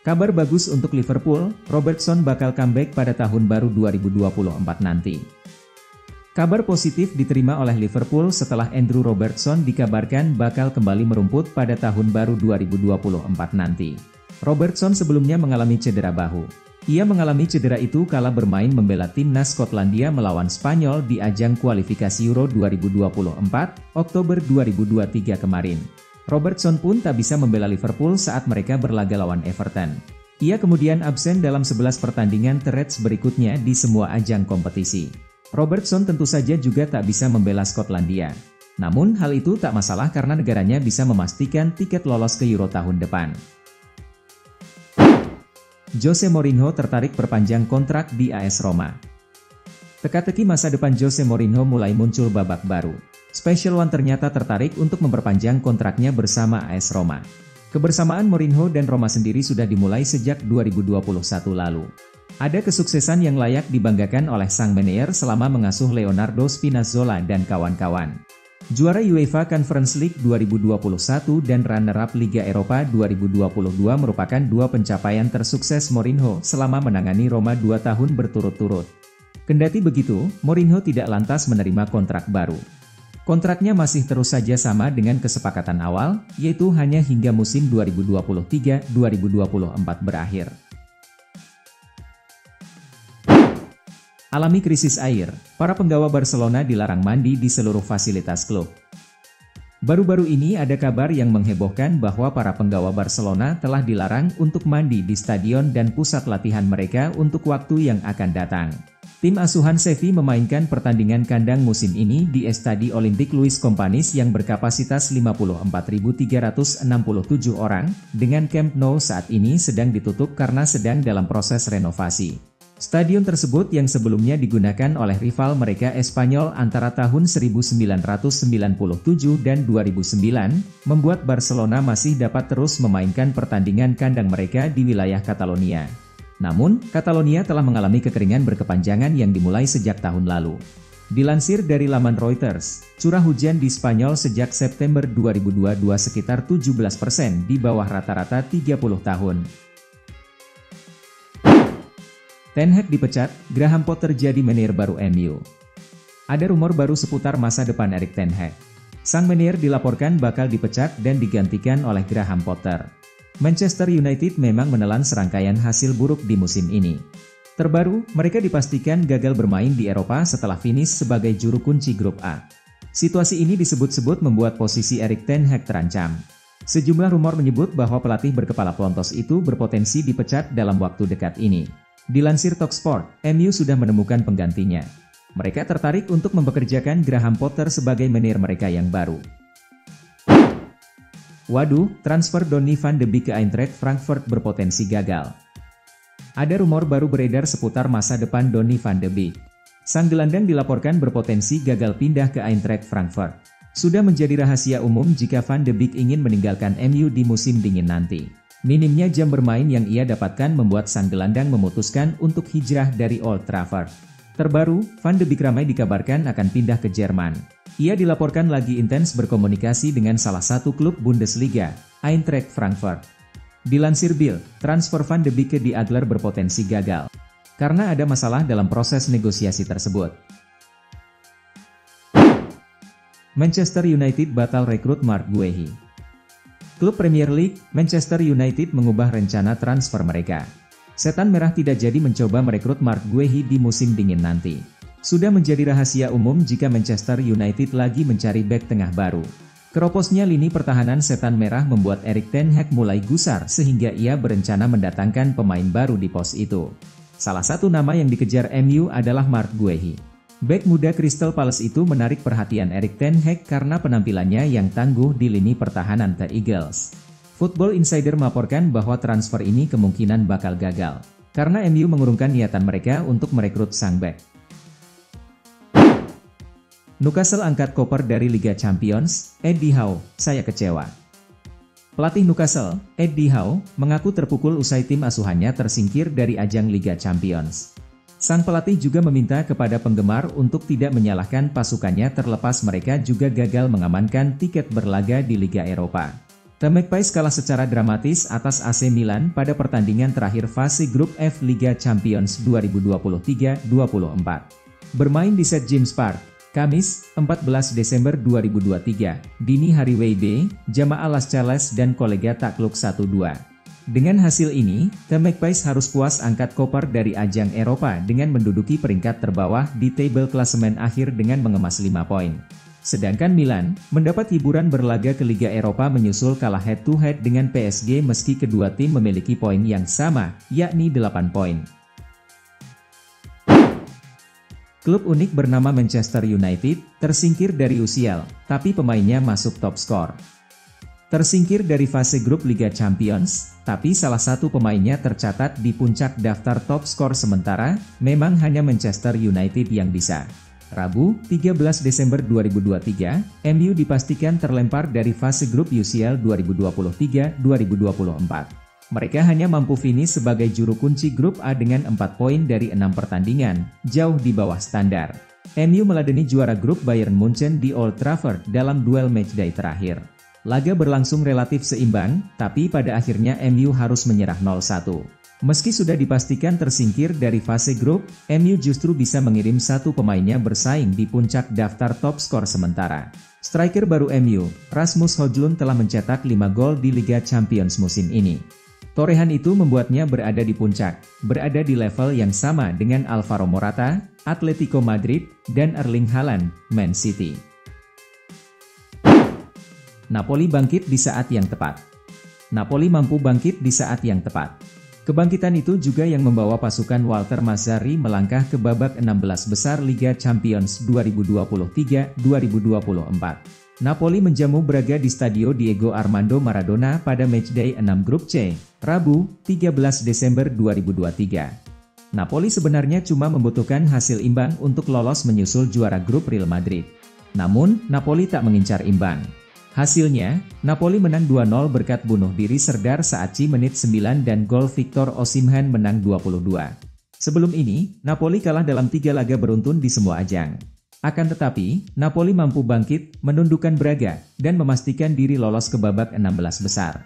Kabar bagus untuk Liverpool, Robertson bakal comeback pada tahun baru 2024 nanti. Kabar positif diterima oleh Liverpool setelah Andrew Robertson dikabarkan bakal kembali merumput pada tahun baru 2024 nanti. Robertson sebelumnya mengalami cedera bahu. Ia mengalami cedera itu kala bermain membela timnas Skotlandia melawan Spanyol di ajang kualifikasi Euro 2024, Oktober 2023 kemarin. Robertson pun tak bisa membela Liverpool saat mereka berlaga lawan Everton. Ia kemudian absen dalam 11 pertandingan Reds berikutnya di semua ajang kompetisi. Robertson tentu saja juga tak bisa membela Skotlandia. Namun hal itu tak masalah karena negaranya bisa memastikan tiket lolos ke Euro tahun depan. Jose Mourinho tertarik perpanjang kontrak di AS Roma. Teka-teki masa depan Jose Mourinho mulai muncul babak baru. Special One ternyata tertarik untuk memperpanjang kontraknya bersama AS Roma. Kebersamaan Mourinho dan Roma sendiri sudah dimulai sejak 2021 lalu. Ada kesuksesan yang layak dibanggakan oleh sang manajer selama mengasuh Leonardo Spinazzola dan kawan-kawan. Juara UEFA Conference League 2021 dan runner-up Liga Eropa 2022 merupakan dua pencapaian tersukses Mourinho selama menangani Roma 2 tahun berturut-turut. Kendati begitu, Mourinho tidak lantas menerima kontrak baru. Kontraknya masih terus saja sama dengan kesepakatan awal, yaitu hanya hingga musim 2023-2024 berakhir. Alami krisis air, para penggawa Barcelona dilarang mandi di seluruh fasilitas klub. Baru-baru ini ada kabar yang menghebohkan bahwa para penggawa Barcelona telah dilarang untuk mandi di stadion dan pusat latihan mereka untuk waktu yang akan datang. Tim asuhan Xavi memainkan pertandingan kandang musim ini di Estadi Olympique Luis Companys yang berkapasitas 54.367 orang, dengan Camp Nou saat ini sedang ditutup karena sedang dalam proses renovasi. Stadion tersebut yang sebelumnya digunakan oleh rival mereka Espanyol antara tahun 1997 dan 2009, membuat Barcelona masih dapat terus memainkan pertandingan kandang mereka di wilayah Catalonia. Namun, Catalonia telah mengalami kekeringan berkepanjangan yang dimulai sejak tahun lalu. Dilansir dari laman Reuters, curah hujan di Spanyol sejak September 2022 sekitar 17% di bawah rata-rata 30 tahun. Ten Hag dipecat, Graham Potter jadi manajer baru MU. Ada rumor baru seputar masa depan Erik ten Hag. Sang manajer dilaporkan bakal dipecat dan digantikan oleh Graham Potter. Manchester United memang menelan serangkaian hasil buruk di musim ini. Terbaru, mereka dipastikan gagal bermain di Eropa setelah finish sebagai juru kunci grup A. Situasi ini disebut-sebut membuat posisi Erik ten Hag terancam. Sejumlah rumor menyebut bahwa pelatih berkepala pelontos itu berpotensi dipecat dalam waktu dekat ini. Dilansir Talksport, MU sudah menemukan penggantinya. Mereka tertarik untuk mempekerjakan Graham Potter sebagai manajer mereka yang baru. Waduh, transfer Donny van de Beek ke Eintracht Frankfurt berpotensi gagal. Ada rumor baru beredar seputar masa depan Donny van de Beek. Sang gelandang dilaporkan berpotensi gagal pindah ke Eintracht Frankfurt. Sudah menjadi rahasia umum jika Van de Beek ingin meninggalkan MU di musim dingin nanti. Minimnya jam bermain yang ia dapatkan membuat sang gelandang memutuskan untuk hijrah dari Old Trafford. Terbaru, Van de Beek ramai dikabarkan akan pindah ke Jerman. Ia dilaporkan lagi intens berkomunikasi dengan salah satu klub Bundesliga, Eintracht Frankfurt. Dilansir Bild, transfer Van de Beek ke Die Adler berpotensi gagal, karena ada masalah dalam proses negosiasi tersebut. Manchester United batal rekrut Marc Guehi. Klub Premier League, Manchester United mengubah rencana transfer mereka. Setan Merah tidak jadi mencoba merekrut Marc Guehi di musim dingin nanti. Sudah menjadi rahasia umum jika Manchester United lagi mencari bek tengah baru. Keroposnya lini pertahanan Setan Merah membuat Erik ten Hag mulai gusar sehingga ia berencana mendatangkan pemain baru di pos itu. Salah satu nama yang dikejar MU adalah Marc Guehi. Bek muda Crystal Palace itu menarik perhatian Erik ten Hag karena penampilannya yang tangguh di lini pertahanan The Eagles. Football Insider melaporkan bahwa transfer ini kemungkinan bakal gagal, karena MU mengurungkan niatan mereka untuk merekrut sang bek. Newcastle angkat koper dari Liga Champions, Eddie Howe, saya kecewa. Pelatih Newcastle, Eddie Howe, mengaku terpukul usai tim asuhannya tersingkir dari ajang Liga Champions. Sang pelatih juga meminta kepada penggemar untuk tidak menyalahkan pasukannya terlepas mereka juga gagal mengamankan tiket berlaga di Liga Eropa. The Magpies kalah secara dramatis atas AC Milan pada pertandingan terakhir fase grup F Liga Champions 2023-24. Bermain di St. James Park, Kamis, 14 Desember 2023, dini hari WIB, Jamaah Las Cales dan kolega takluk 1-2. Dengan hasil ini, The Magpies harus puas angkat koper dari ajang Eropa dengan menduduki peringkat terbawah di tabel klasemen akhir dengan mengemas 5 poin. Sedangkan Milan, mendapat hiburan berlaga ke Liga Eropa menyusul kalah head-to-head dengan PSG meski kedua tim memiliki poin yang sama, yakni 8 poin. Klub unik bernama Manchester United, tersingkir dari UCL, tapi pemainnya masuk top skor. Tersingkir dari fase grup Liga Champions, tapi salah satu pemainnya tercatat di puncak daftar top skor sementara, memang hanya Manchester United yang bisa. Rabu, 13 Desember 2023, MU dipastikan terlempar dari fase grup UCL 2023-2024. Mereka hanya mampu finish sebagai juru kunci grup A dengan 4 poin dari 6 pertandingan, jauh di bawah standar. MU meladeni juara grup Bayern Munchen di Old Trafford dalam duel matchday terakhir. Laga berlangsung relatif seimbang, tapi pada akhirnya MU harus menyerah 0-1. Meski sudah dipastikan tersingkir dari fase grup, MU justru bisa mengirim satu pemainnya bersaing di puncak daftar top skor sementara. Striker baru MU, Rasmus Højlund telah mencetak 5 gol di Liga Champions musim ini. Torehan itu membuatnya berada di puncak, berada di level yang sama dengan Alvaro Morata, Atletico Madrid, dan Erling Haaland, Man City. Napoli bangkit di saat yang tepat. Napoli mampu bangkit di saat yang tepat. Kebangkitan itu juga yang membawa pasukan Walter Mazzarri melangkah ke babak 16 besar Liga Champions 2023-2024. Napoli menjamu Braga di Stadio Diego Armando Maradona pada matchday 6 grup C, Rabu, 13 Desember 2023. Napoli sebenarnya cuma membutuhkan hasil imbang untuk lolos menyusul juara grup Real Madrid. Namun, Napoli tak mengincar imbang. Hasilnya, Napoli menang 2-0 berkat bunuh diri Serdar Saatchi menit 9 dan gol Victor Osimhen menang 22. Sebelum ini, Napoli kalah dalam 3 laga beruntun di semua ajang. Akan tetapi, Napoli mampu bangkit, menundukkan Braga, dan memastikan diri lolos ke babak 16 besar.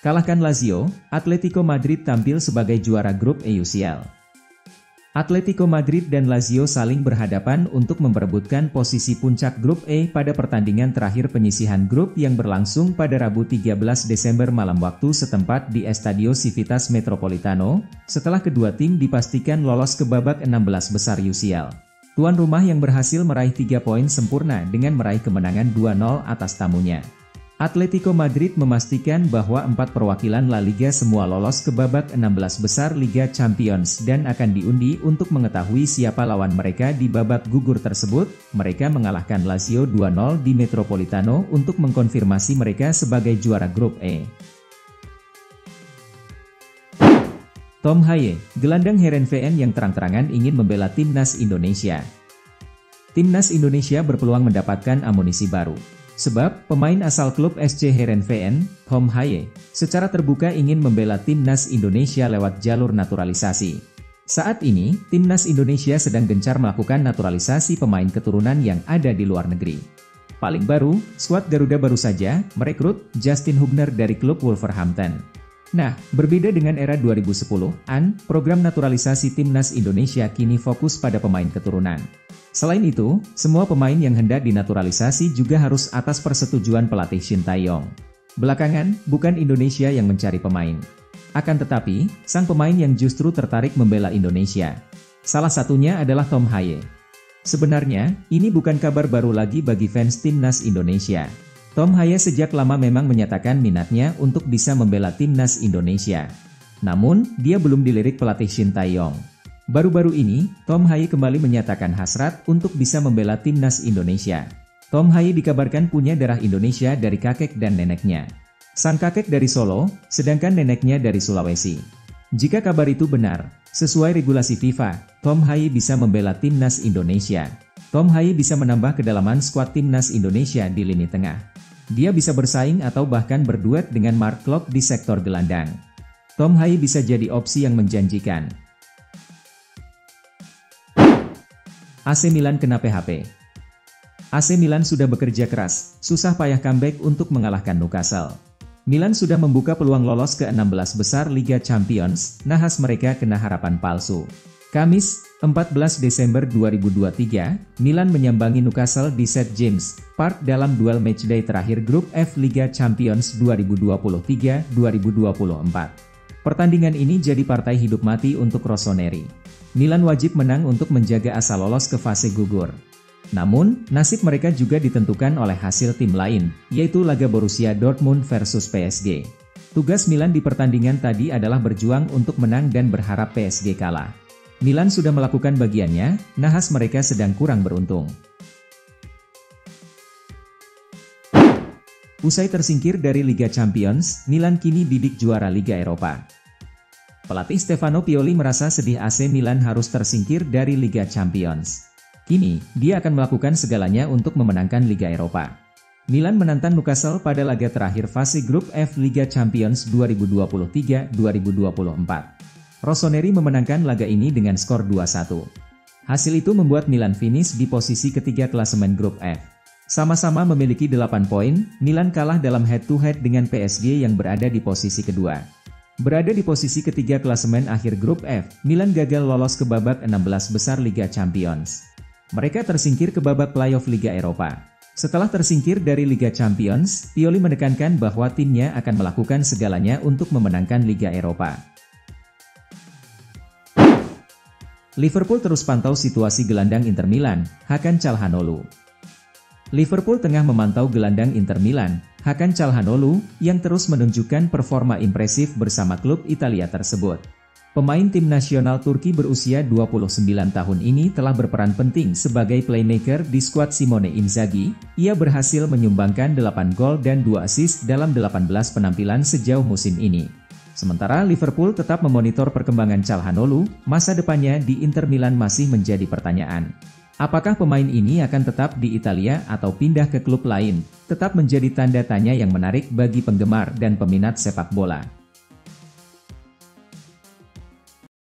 Kalahkan Lazio, Atletico Madrid tampil sebagai juara grup E UCL. Atletico Madrid dan Lazio saling berhadapan untuk memperebutkan posisi puncak grup E pada pertandingan terakhir penyisihan grup yang berlangsung pada Rabu 13 Desember malam waktu setempat di Estadio Civitas Metropolitano, setelah kedua tim dipastikan lolos ke babak 16 besar UCL. Tuan rumah yang berhasil meraih 3 poin sempurna dengan meraih kemenangan 2-0 atas tamunya. Atletico Madrid memastikan bahwa 4 perwakilan La Liga semua lolos ke babak 16 besar Liga Champions dan akan diundi untuk mengetahui siapa lawan mereka di babak gugur tersebut. Mereka mengalahkan Lazio 2-0 di Metropolitano untuk mengkonfirmasi mereka sebagai juara grup E. Tom Haye, gelandang Heerenveen yang terang-terangan ingin membela timnas Indonesia. Timnas Indonesia berpeluang mendapatkan amunisi baru. Sebab, pemain asal klub SC Heerenveen, Tom Haye, secara terbuka ingin membela timnas Indonesia lewat jalur naturalisasi. Saat ini, timnas Indonesia sedang gencar melakukan naturalisasi pemain keturunan yang ada di luar negeri. Paling baru, skuad Garuda baru saja merekrut Justin Hubner dari klub Wolverhampton. Nah, berbeda dengan era 2010-an, program naturalisasi timnas Indonesia kini fokus pada pemain keturunan. Selain itu, semua pemain yang hendak dinaturalisasi juga harus atas persetujuan pelatih Shin Tae-yong. Belakangan, bukan Indonesia yang mencari pemain. Akan tetapi, sang pemain yang justru tertarik membela Indonesia. Salah satunya adalah Tom Haye. Sebenarnya, ini bukan kabar baru lagi bagi fans timnas Indonesia. Tom Haye sejak lama memang menyatakan minatnya untuk bisa membela timnas Indonesia. Namun, dia belum dilirik pelatih Shin Tae-yong. Baru-baru ini, Tom Haye kembali menyatakan hasrat untuk bisa membela timnas Indonesia. Tom Haye dikabarkan punya darah Indonesia dari kakek dan neneknya. Sang kakek dari Solo, sedangkan neneknya dari Sulawesi. Jika kabar itu benar, sesuai regulasi FIFA, Tom Haye bisa membela timnas Indonesia. Tom Haye bisa menambah kedalaman skuad timnas Indonesia di lini tengah. Dia bisa bersaing atau bahkan berduet dengan Mark Klok di sektor gelandang. Tom Haye bisa jadi opsi yang menjanjikan. AC Milan kena PHP. AC Milan sudah bekerja keras, susah payah comeback untuk mengalahkan Newcastle. Milan sudah membuka peluang lolos ke 16 besar Liga Champions, nahas mereka kena harapan palsu. Kamis, 14 Desember 2023, Milan menyambangi Newcastle di St. James' Park dalam duel matchday terakhir grup F Liga Champions 2023-2024. Pertandingan ini jadi partai hidup mati untuk Rossoneri. Milan wajib menang untuk menjaga asa lolos ke fase gugur. Namun, nasib mereka juga ditentukan oleh hasil tim lain, yaitu laga Borussia Dortmund versus PSG. Tugas Milan di pertandingan tadi adalah berjuang untuk menang dan berharap PSG kalah. Milan sudah melakukan bagiannya, nahas mereka sedang kurang beruntung. Usai tersingkir dari Liga Champions, Milan kini bidik juara Liga Eropa. Pelatih Stefano Pioli merasa sedih AC Milan harus tersingkir dari Liga Champions. Kini, dia akan melakukan segalanya untuk memenangkan Liga Eropa. Milan menantang Newcastle pada laga terakhir fase grup F Liga Champions 2023-2024. Rossoneri memenangkan laga ini dengan skor 2-1. Hasil itu membuat Milan finish di posisi ketiga klasemen grup F. Sama-sama memiliki 8 poin, Milan kalah dalam head-to-head dengan PSG yang berada di posisi kedua. Berada di posisi ketiga klasemen akhir grup F, Milan gagal lolos ke babak 16 besar Liga Champions. Mereka tersingkir ke babak playoff Liga Eropa. Setelah tersingkir dari Liga Champions, Pioli menekankan bahwa timnya akan melakukan segalanya untuk memenangkan Liga Eropa. Liverpool terus pantau situasi gelandang Inter Milan, Hakan Calhanoglu. Liverpool tengah memantau gelandang Inter Milan, Hakan Calhanoglu, yang terus menunjukkan performa impresif bersama klub Italia tersebut. Pemain tim nasional Turki berusia 29 tahun ini telah berperan penting sebagai playmaker di skuad Simone Inzaghi. Ia berhasil menyumbangkan 8 gol dan 2 assist dalam 18 penampilan sejauh musim ini. Sementara Liverpool tetap memonitor perkembangan Calhanoglu, masa depannya di Inter Milan masih menjadi pertanyaan. Apakah pemain ini akan tetap di Italia atau pindah ke klub lain? Tetap menjadi tanda tanya yang menarik bagi penggemar dan peminat sepak bola.